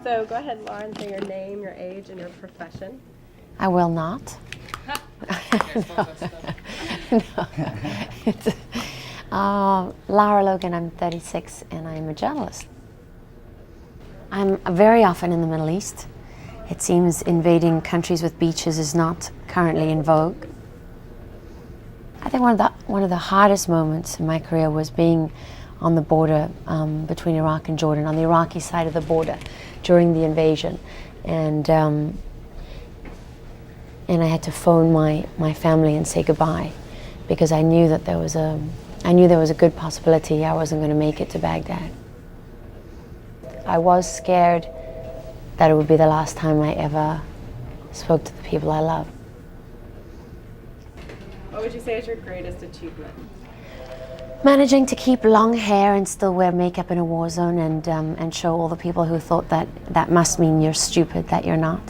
So go ahead, Lara, and say your name, your age, and your profession. I will not. Lara Logan, I'm 36 and I'm a journalist. I'm very often in the Middle East. It seems invading countries with beaches is not currently in vogue. I think one of the hardest moments in my career was being on the border between Iraq and Jordan, on the Iraqi side of the border during the invasion. And I had to phone my family and say goodbye because I knew that there was a good possibility I wasn't going to make it to Baghdad. I was scared that it would be the last time I ever spoke to the people I love. What would you say is your greatest achievement? Managing to keep long hair and still wear makeup in a war zone and show all the people who thought that must mean you're stupid, that you're not.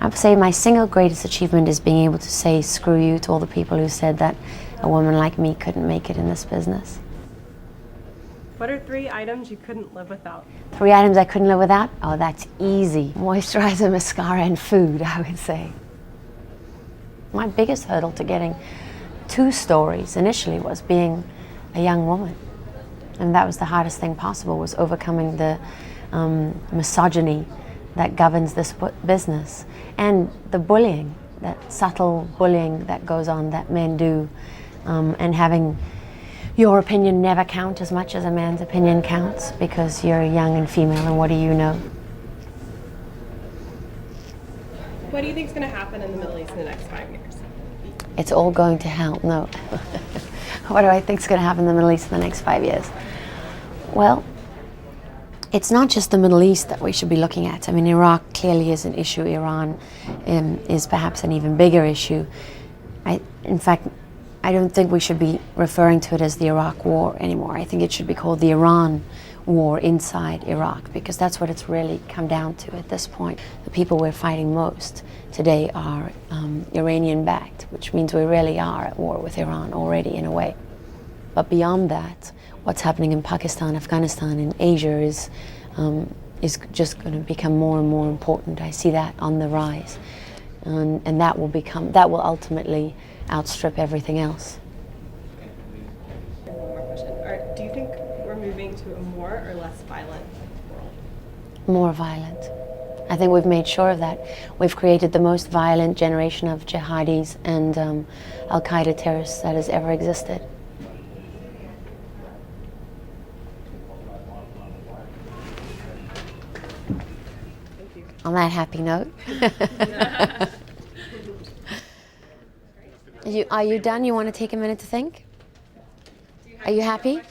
I would say my single greatest achievement is being able to say screw you to all the people who said that a woman like me couldn't make it in this business. What are 3 items you couldn't live without? 3 items I couldn't live without? Oh, that's easy. Moisturizer, mascara, and food, I would say. My biggest hurdle to getting 2 stories initially was being a young woman. And that was the hardest thing possible, was overcoming the misogyny that governs this business and the bullying, that subtle bullying that goes on that men do, and having your opinion never count as much as a man's opinion counts because you're young and female and what do you know? What do you think is going to happen in the Middle East in the next 5 years? It's all going to hell, no. What do I think is going to happen in the Middle East in the next 5 years? Well, it's not just the Middle East that we should be looking at. I mean, Iraq clearly is an issue. Iran is perhaps an even bigger issue. In fact, I don't think we should be referring to it as the Iraq War anymore. I think it should be called the Iran War inside Iraq, because that's what it's really come down to at this point. The people we're fighting most today are Iranian-backed, which means we really are at war with Iran already in a way. But beyond that, what's happening in Pakistan, Afghanistan, and Asia is just going to become more and more important. I see that on the rise, and that will ultimately outstrip everything else. One more question. Do you think we're moving to a more or less violent world? More violent. I think we've made sure of that. We've created the most violent generation of jihadis and Al-Qaeda terrorists that has ever existed. Thank you. On that happy note. Are you done? You want to take a minute to think? Are you happy?